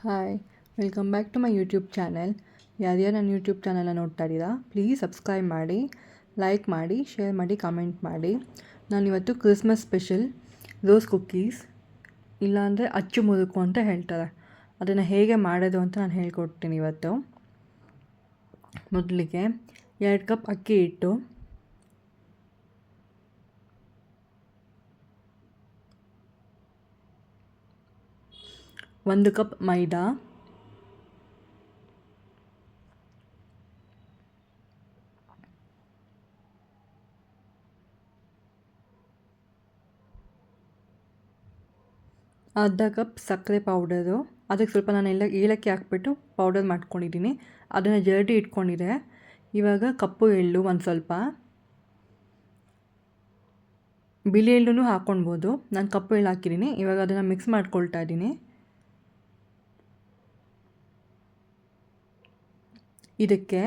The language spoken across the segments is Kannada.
Hi, welcome back to my YouTube channel. ಯಾರ್ಯಾರು ನನ್ನ ಯೂಟ್ಯೂಬ್ ಚಾನಲ್ನ ನೋಡ್ತಾ ಇದ್ದೀರಾ, ಪ್ಲೀಸ್ ಸಬ್ಸ್ಕ್ರೈಬ್ ಮಾಡಿ, ಲೈಕ್ ಮಾಡಿ, ಶೇರ್ ಮಾಡಿ, ಕಮೆಂಟ್ ಮಾಡಿ. ನಾನಿವತ್ತು ಕ್ರಿಸ್ಮಸ್ ಸ್ಪೆಷಲ್ ರೋಸ್ ಕುಕ್ಕೀಸ್ ಇಲ್ಲಾಂದರೆ ಅಚ್ಚು ಮುರುಕು ಅಂತ ಹೇಳ್ತಾರೆ, ಅದನ್ನು ಹೇಗೆ ಮಾಡೋದು ಅಂತ ನಾನು ಹೇಳ್ಕೊಡ್ತೀನಿ ಇವತ್ತು. ಮೊದಲಿಗೆ 2 ಕಪ್ ಅಕ್ಕಿ ಹಿಟ್ಟು, 1 ಕಪ್ ಮೈದಾ, ಅರ್ಧ ಕಪ್ ಸಕ್ಕರೆ ಪೌಡರು, ಅದಕ್ಕೆ ಸ್ವಲ್ಪ ನಾನು ಏಲಕ್ಕಿ ಹಾಕ್ಬಿಟ್ಟು ಪೌಡರ್ ಮಾಡ್ಕೊಂಡಿದ್ದೀನಿ, ಅದನ್ನು ಜರಡಿ ಇಟ್ಕೊಂಡಿದ್ದೆ. ಇವಾಗ ಕಪ್ಪು ಎಳ್ಳು ಒಂದು ಸ್ವಲ್ಪ, ಬಿಳಿ ಎಳ್ಳೂ ಹಾಕ್ಕೊಳ್ಬೋದು, ನಾನು ಕಪ್ಪು ಎಳ್ಳು ಹಾಕಿದ್ದೀನಿ. ಇವಾಗ ಅದನ್ನು ಮಿಕ್ಸ್ ಮಾಡ್ಕೊಳ್ತಾ ಇದ್ದೀನಿ. ಇದಕ್ಕೆ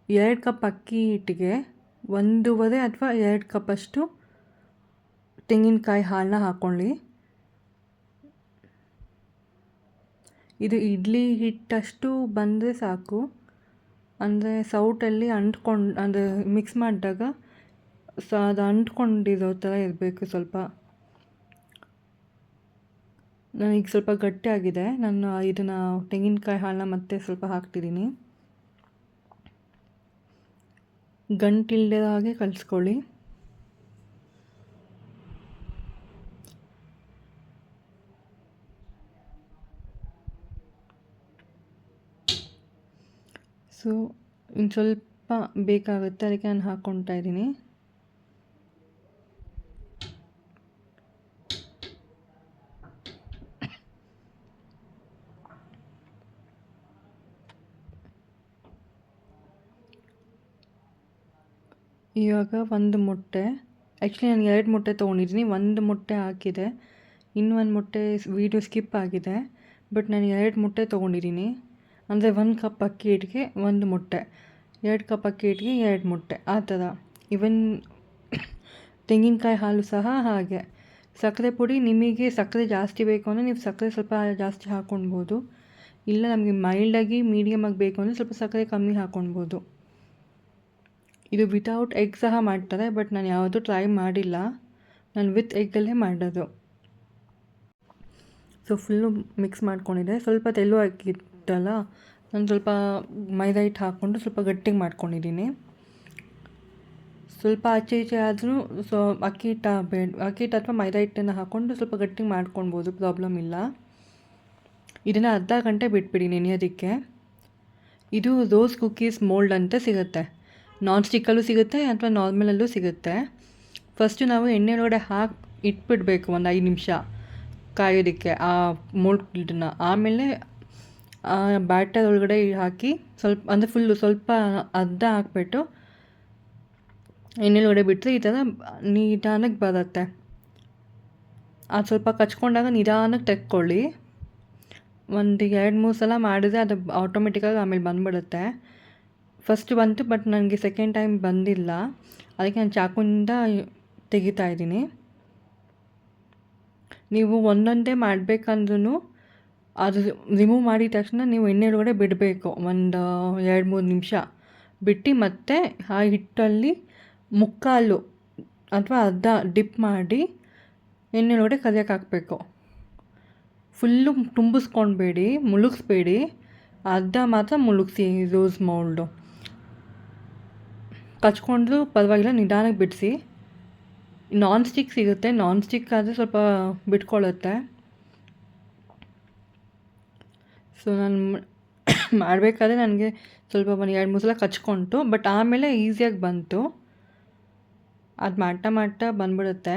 2 ಕಪ್ ಅಕ್ಕಿ ಹಿಟ್ಟಿಗೆ 1.5 ಅಥವಾ 2 ಕಪ್ಪಷ್ಟು ತೆಂಗಿನಕಾಯಿ ಹಾಲನ್ನ ಹಾಕ್ಕೊಳ್ಳಿ. ಇದು ಇಡ್ಲಿ ಹಿಟ್ಟಷ್ಟು ಬಂದರೆ ಸಾಕು, ಅಂದರೆ ಸೌಟಲ್ಲಿ ಅಂದರೆ ಮಿಕ್ಸ್ ಮಾಡಿದಾಗ ಅದು ಅಂಟ್ಕೊಂಡಿರೋ ಥರ ಇರಬೇಕು. ಸ್ವಲ್ಪ ನನಗೆ ಸ್ವಲ್ಪ ಗಟ್ಟಿಯಾಗಿದೆ, ನಾನು ಇದನ್ನು ತೆಂಗಿನಕಾಯಿ ಹಾಲನ್ನ ಮತ್ತೆ ಸ್ವಲ್ಪ ಹಾಕ್ತಿದ್ದೀನಿ. ಗಂಟಿಲ್ಲದ ಹಾಗೆ ಕಲಿಸ್ಕೊಳ್ಳಿ. ಸೊ ಇನ್ನು ಸ್ವಲ್ಪ ಬೇಕಾಗುತ್ತೆ, ಅದಕ್ಕೆ ನಾನು ಹಾಕ್ಕೊಳ್ತಾ ಇದ್ದೀನಿ. ಇವಾಗ 1 ಮೊಟ್ಟೆ, ಆ್ಯಕ್ಚುಲಿ ನಾನು 2 ಮೊಟ್ಟೆ ತೊಗೊಂಡಿದ್ದೀನಿ, 1 ಮೊಟ್ಟೆ ಹಾಕಿದೆ, ಇನ್ನೂ 1 ಮೊಟ್ಟೆ ವೀಡಿಯೋ ಸ್ಕಿಪ್ ಆಗಿದೆ. ಬಟ್ ನಾನು 2 ಮೊಟ್ಟೆ ತೊಗೊಂಡಿದ್ದೀನಿ, ಅಂದರೆ 1 ಕಪ್ ಅಕ್ಕಿ ಹಿಟ್ಟಿಗೆ 1 ಮೊಟ್ಟೆ, 2 ಕಪ್ ಅಕ್ಕಿ ಹಿಟ್ಟಿಗೆ 2 ಮೊಟ್ಟೆ, ಆ ಥರ. ಇವನ್ ತೆಂಗಿನಕಾಯಿ ಹಾಲು ಸಹ ಹಾಗೆ. ಸಕ್ಕರೆ ಪುಡಿ, ನಿಮಗೆ ಸಕ್ಕರೆ ಜಾಸ್ತಿ ಬೇಕು ಅಂದರೆ ನೀವು ಸಕ್ಕರೆ ಸ್ವಲ್ಪ ಜಾಸ್ತಿ ಹಾಕ್ಕೊಳ್ಬೋದು, ಇಲ್ಲ ನಮಗೆ ಮೈಲ್ಡಾಗಿ ಮೀಡಿಯಮಾಗಿ ಬೇಕು ಅಂದರೆ ಸ್ವಲ್ಪ ಸಕ್ಕರೆ ಕಮ್ಮಿ ಹಾಕ್ಕೊಳ್ಬೋದು. ಇದು ವಿತೌಟ್ ಎಗ್ ಸಹ ಮಾಡ್ತಾರೆ, ಬಟ್ ನಾನು ಯಾವುದೂ ಟ್ರೈ ಮಾಡಿಲ್ಲ, ನಾನು ವಿತ್ ಎಗ್ಗಲ್ಲೇ ಮಾಡೋದು. ಸೊ ಫುಲ್ಲು ಮಿಕ್ಸ್ ಮಾಡ್ಕೊಂಡಿದ್ದೆ. ಸ್ವಲ್ಪ ತೆಳು ಹಾಕಿತ್ತಲ್ಲ, ನಾನು ಸ್ವಲ್ಪ ಮೈದಾ ಹಿಟ್ಟು ಹಾಕ್ಕೊಂಡು ಸ್ವಲ್ಪ ಗಟ್ಟಿಗೆ ಮಾಡ್ಕೊಂಡಿದ್ದೀನಿ. ಸ್ವಲ್ಪ ಆಚೆ ಈಚೆ ಆದರೂ ಅಕ್ಕಿ ಹಿಟ್ಟು ಅಥವಾ ಮೈದಾ ಹಿಟ್ಟನ್ನು ಹಾಕ್ಕೊಂಡು ಸ್ವಲ್ಪ ಗಟ್ಟಿಗೆ ಮಾಡ್ಕೊಳ್ಬೋದು, ಪ್ರಾಬ್ಲಮ್ ಇಲ್ಲ. ಇದನ್ನು ಅರ್ಧ ಗಂಟೆ ಬಿಟ್ಬಿಡಿ ನೆನೆಯೋದಕ್ಕೆ. ಇದು ರೋಸ್ ಕುಕ್ಕೀಸ್ ಮೋಲ್ಡ್ ಅಂತ ಸಿಗುತ್ತೆ, ನಾನ್ ಸ್ಟಿಕ್ಕಲ್ಲೂ ಸಿಗುತ್ತೆ ಅಥವಾ ನಾರ್ಮಲಲ್ಲೂ ಸಿಗುತ್ತೆ. ಫಸ್ಟು ನಾವು ಎಣ್ಣೆ ಒಳಗಡೆ ಹಾಕಿ ಇಟ್ಬಿಡಬೇಕು ಒಂದು 5 ನಿಮಿಷ ಕಾಯೋದಕ್ಕೆ ಆ ಮೋಲ್ಡನ್ನ. ಆಮೇಲೆ ಬ್ಯಾಟರ್ ಒಳಗಡೆ ಹಾಕಿ ಸ್ವಲ್ಪ, ಅಂದರೆ ಫುಲ್ಲು ಸ್ವಲ್ಪ ಅರ್ಧ ಹಾಕ್ಬಿಟ್ಟು ಎಣ್ಣೆ ಒಳಗಡೆ ಬಿಟ್ಟರೆ ಈ ಥರ ನಿಧಾನಕ್ಕೆ ಬರುತ್ತೆ. ಅದು ಸ್ವಲ್ಪ ಕಚ್ಕೊಂಡಾಗ ನಿಧಾನಕ್ಕೆ ತೆಕ್ಕೊಳ್ಳಿ. ಒಂದು 2-3 ಸಲ ಮಾಡಿದ್ರೆ ಅದು ಆಟೋಮೆಟಿಕ್ಕಾಗಿ ಆಮೇಲೆ ಬಂದುಬಿಡುತ್ತೆ. ಫಸ್ಟ್ ಬಂತು, ಬಟ್ ನನಗೆ ಸೆಕೆಂಡ್ ಟೈಮ್ ಬಂದಿಲ್ಲ, ಅದಕ್ಕೆ ನಾನು ಚಾಕುವಿಂದ ತೆಗಿತಾ ಇದ್ದೀನಿ. ನೀವು ಒಂದೊಂದೇ ಮಾಡಬೇಕಂದ್ರೂ ಅದು ರಿಮೂವ್ ಮಾಡಿದ ತಕ್ಷಣ ನೀವು ಎಣ್ಣೆ ಒಳಗಡೆ ಬಿಡಬೇಕು, ಒಂದು 2-3 ನಿಮಿಷ ಬಿಟ್ಟು ಮತ್ತೆ ಆ ಹಿಟ್ಟಲ್ಲಿ ಮುಕ್ಕಾಲು ಅಥವಾ ಅರ್ಧ ಡಿಪ್ ಮಾಡಿ ಎಣ್ಣೆ ಒಳಗಡೆ ಕರಿಯೋಕೆ ಹಾಕಬೇಕು. ಫುಲ್ಲು ತುಂಬಿಸ್ಕೊಳ್ಬೇಡಿ, ಮುಳುಗಿಸ್ಬೇಡಿ, ಅರ್ಧ ಮಾತ್ರ ಮುಳುಗಿಸಿ. ರೋಸ್ ಮೋಲ್ಡು ಕಚ್ಕೊಂಡ್ರೂ ಪರವಾಗಿಲ್ಲ, ನಿಧಾನಕ್ಕೆ ಬಿಡಿಸಿ. ನಾನ್ ಸ್ಟಿಕ್ ಸಿಗುತ್ತೆ, ನಾನ್ ಸ್ಟಿಕ್ ಆದರೆ ಸ್ವಲ್ಪ ಬಿಟ್ಕೊಳ್ಳುತ್ತೆ. ಸೊ ನಾನು ಮಾಡಬೇಕಾದ್ರೆ ನನಗೆ ಸ್ವಲ್ಪ 1-2-3 ಸಲ ಕಚ್ಕೊಂತು, ಬಟ್ ಆಮೇಲೆ ಈಸಿಯಾಗಿ ಬಂತು. ಅದು ಮಾಡ್ತಾ ಬಂದ್ಬಿಡುತ್ತೆ.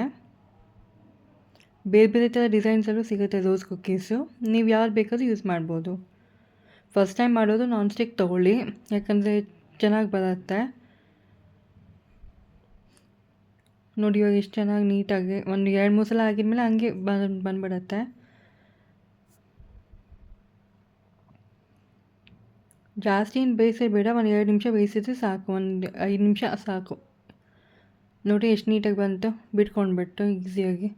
ಬೇರೆ ಬೇರೆ ಥರ ಡಿಸೈನ್ಸಲ್ಲೂ ಸಿಗುತ್ತೆ ರೋಸ್ ಕುಕ್ಕೀಸು, ನೀವು ಯಾವ್ದು ಬೇಕಾದರೂ ಯೂಸ್ ಮಾಡ್ಬೋದು. ಫಸ್ಟ್ ಟೈಮ್ ಮಾಡೋದು ನಾನ್ ಸ್ಟಿಕ್ ತೊಗೊಳ್ಳಿ, ಯಾಕಂದರೆ ಚೆನ್ನಾಗಿ ಬರುತ್ತೆ. ನೋಡಿ ಇವಾಗ ಎಷ್ಟು ಚೆನ್ನಾಗಿ ನೀಟಾಗಿ 1-2-3 ಸಲ ಆಗಿದ್ಮೇಲೆ ಹಂಗೆ ಬಂದ್ಬಿಡುತ್ತೆ. ಜಾಸ್ತಿ ಏನು ಬೇಯಿಸೇ ಬೇಡ, 1-2 ನಿಮಿಷ ಬೇಯಿಸಿದ್ರೆ ಸಾಕು, 1-5 ನಿಮಿಷ ಸಾಕು. ನೋಡಿ ಎಷ್ಟು ನೀಟಾಗಿ ಬಂತು, ಬಿಟ್ಕೊಂಡ್ಬಿಟ್ಟು ಈಸಿಯಾಗಿ.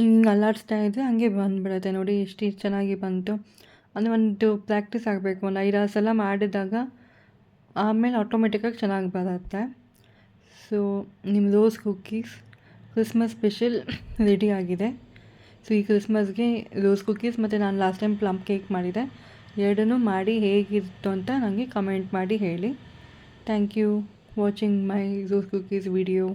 ಹಿಂಗೆ ಅಲ್ಲಾಡಿಸ್ತಾ ಇದ್ದರೆ ಹಂಗೆ ಬಂದುಬಿಡುತ್ತೆ ನೋಡಿ ಎಷ್ಟು ಚೆನ್ನಾಗಿ ಬಂತು. ಅಂದರೆ ಒಂದು ಪ್ರಾಕ್ಟೀಸ್ ಆಗಬೇಕು, ಒಂದು 5-6 ಸಲ ಮಾಡಿದಾಗ ಆಮೇಲೆ ಆಟೋಮೆಟಿಕ್ಕಾಗಿ ಚೆನ್ನಾಗಿ ಬರುತ್ತೆ. ಸೊ ನಿಮ್ಮ rose cookies Christmas special ready ಆಗಿದೆ. ಸೊ ಈ ಕ್ರಿಸ್ಮಸ್ಗೆ ರೋಸ್ ಕುಕ್ಕೀಸ್ ಮತ್ತು ನಾನು ಲಾಸ್ಟ್ ಟೈಮ್ ಪ್ಲಮ್ ಕೇಕ್ ಮಾಡಿದೆ, ಎರಡನ್ನೂ ಮಾಡಿ ಹೇಗಿತ್ತು ಅಂತ ನನಗೆ ಕಮೆಂಟ್ ಮಾಡಿ ಹೇಳಿ. Thank you watching my rose cookies video.